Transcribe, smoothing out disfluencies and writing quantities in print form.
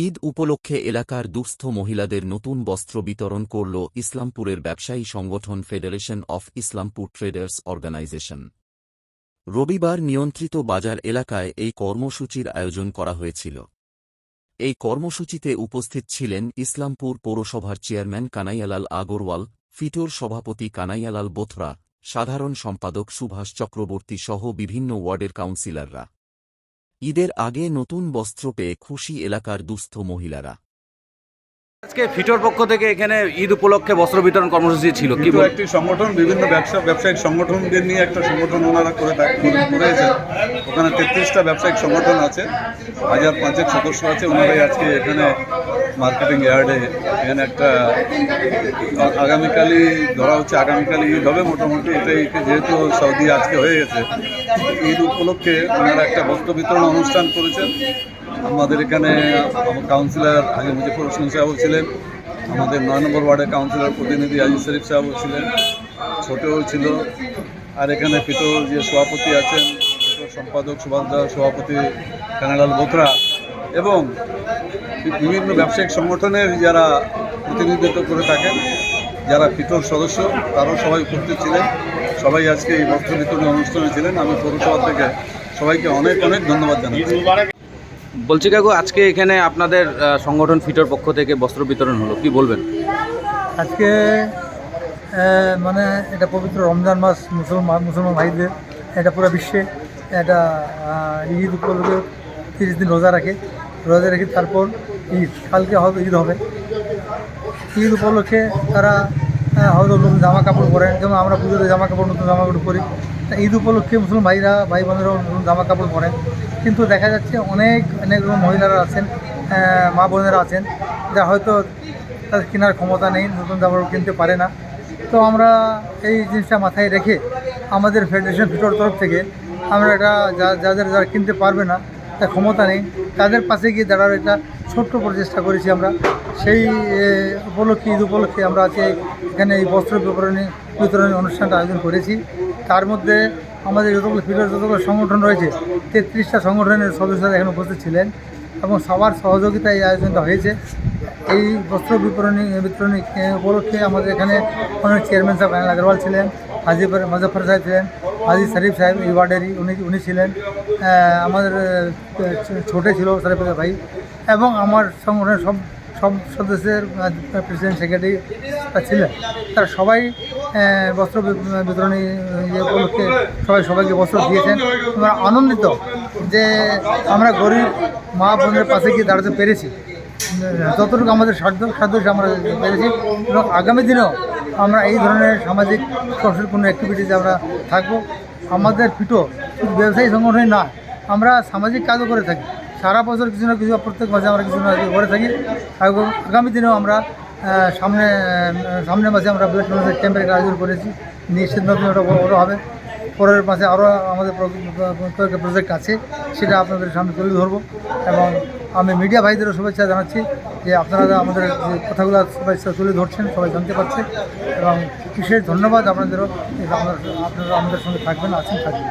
ঈদ উপলক্ষে এলাকার দুস্থ মহিলাদের নতুন বস্ত্র বিতরণ করল ইসলামপুরের ব্যবসায়ী সংগঠন federation of Islampur traders organisation. রবিবার নিয়ন্ত্রিত বাজার এলাকায় এই কর্মসূচির আয়োজন করা হয়েছিল। এই কর্মসূচিতে উপস্থিত ছিলেন ইসলামপুর পৌরসভার চেয়ারম্যান কানাইয়ালাল আগরওয়াল, ফিটোর সভাপতি কানাইয়ালাল বোথরা, সাধারণ সম্পাদক সুভাষ চক্রবর্তী সহ বিভিন্ন ওয়ার্ডের কাউন্সিলররা। ঈদের আগে নতুন বস্ত্র পেয়ে খুশি এলাকার দুস্থ মহিলারা। আজকে ফিটোর পক্ষ থেকে এখানে ঈদ উপলক্ষে বস্ত্র বিতরণ কর্মসূচি ছিল। কি একটি সংগঠন, বিভিন্ন ব্যবসায়িক সংগঠনদের নিয়ে একটা সংগঠন ওনারা করেছেন। ওখানে 33টা ব্যবসায়িক সংগঠন আছে, 1005 সদস্য আছে। ওনারাই আজকে এখানে মার্কেটিং ইয়ার্ডে এখানে একটা আগামীকালই ধরা হচ্ছে, আগামীকাল ঈদ হবে মোটামুটি। এটাই যেহেতু সৌদি আজকে হয়ে গেছে, ঈদ উপলক্ষে ওনারা একটা বস্ত্র বিতরণ অনুষ্ঠান করেছেন। আমাদের এখানে কাউন্সিলর হাজি মুজিবুর হোসেন সাহেব ছিলেন, আমাদের 9 নম্বর ওয়ার্ডের কাউন্সিলর প্রতিনিধি আজিজ শরীফ সাহেব ছিলেন, ছোটও ছিল। আর এখানে ফিটোর যে সভাপতি আছেন, ফিটোর সম্পাদক সভাপতি কানাইয়ালাল বোথরা এবং বিভিন্ন ব্যবসায়িক সংগঠনের যারা প্রতিনিধিত্ব করে থাকেন, যারা ফিটোর সদস্য, তারাও সবাই উপস্থিত ছিলেন। সবাই আজকে এই বস্ত্র বিতরণ অনুষ্ঠানে ছিলেন। আমি পৌরসভা থেকে সবাইকে অনেক অনেক ধন্যবাদ জানাচ্ছি। বলছি কাকু, আজকে এখানে আপনাদের সংগঠন ফিটোর পক্ষ থেকে বস্ত্র বিতরণ হলো, কি বলবেন? আজকে মানে এটা পবিত্র রমজান মাস, মুসলমান ভাইদের এটা পুরো বিশ্বে এটা ঈদ উপলক্ষে 30 দিন রোজা রেখে তারপর ঈদ, কালকে হয়তো ঈদ হবে। ঈদ উপলক্ষে তারা হয়তো নতুন জামা কাপড় পরেন, যেমন আমরা পুজোতে নতুন জামা কাপড় পরি। ঈদ উপলক্ষে মুসলমান ভাই বোনেরাও নতুন জামা কাপড় পরেন। কিন্তু দেখা যাচ্ছে অনেক রকম মহিলারা আছেন, মা বোনেরা আছেন, যা হয়তো তাদের কেনার ক্ষমতা নেই, নতুন জামা কাপড় কিনতে পারে না। তো আমরা এই জিনিসটা মাথায় রেখে আমাদের ফেডারেশন ফিটোর তরফ থেকে আমরা এটা যারা কিনতে পারবে না, তার ক্ষমতা নেই, তাদের পাশে গিয়ে দাঁড়ার একটা ছোট্ট প্রচেষ্টা করেছি আমরা। সেই উপলক্ষে, ঈদ উপলক্ষে আমরা আজকে এখানে এই বস্ত্র বিতরণী অনুষ্ঠানটা আয়োজন করেছি। তার মধ্যে আমাদের যতগুলো সংগঠন রয়েছে, 33টা সংগঠনের সদস্যরা এখানে উপস্থিত ছিলেন এবং সবার সহযোগিতায় এই আয়োজনটা হয়েছে। এই বস্ত্র বিতরণী উপলক্ষে আমাদের এখানে অনেক চেয়ারম্যান সাহেব কানাইয়ালাল আগরওয়াল ছিলেন, হাজি মুজফ্ফর সাহেব ছিলেন, হাজি শরীফ সাহেব এই ওয়ার্ডেরই উনি ছিলেন, আমাদের ছোটে ছিল শরীফ ভাই, এবং আমার সংগঠনের সব সদস্যের প্রেসিডেন্ট সেক্রেটারি ছিলেন। তারা সবাই বস্ত্র বিতরণী উপলক্ষে সবাইকে বস্ত্র দিয়েছেন। আমরা আনন্দিত যে আমরা গরিব মা বোনের পাশে গিয়ে দাঁড়াতে পেরেছি, যতটুকু আমাদের সাধ্য আমরা পেরেছি। এবং আগামী দিনেও আমরা এই ধরনের সামাজিক সংস্কৃতিপূর্ণ অ্যাক্টিভিটিতে আমরা থাকবো। আমাদের ফিটো শুধু ব্যবসায়ী সংগঠনই না, আমরা সামাজিক কাজও করে থাকি। সারা বছর কিছু না কিছু, প্রত্যেক মাসে আমরা কিছু না কিছু করে থাকি। এবং আগামী দিনেও আমরা সামনের মাসে আমরা ব্লাড ডোনেশন ক্যাম্পের আয়োজন করেছি, নিশ্চিত নতুন ওটা বড় হবে। পরের মাসে আরও আমাদের প্রজেক্ট আছে, সেটা আপনাদের সামনে তুলে ধরবো। এবং আমি মিডিয়া ভাইদেরও শুভেচ্ছা জানাচ্ছি যে আপনারা আমাদের যে কথাগুলো সবাই তুলে ধরছেন, সবাই জানতে পারছে। এবং বিশেষ ধন্যবাদ আপনাদেরও, আপনারা আমাদের সঙ্গে থাকবেন, থাকবেন।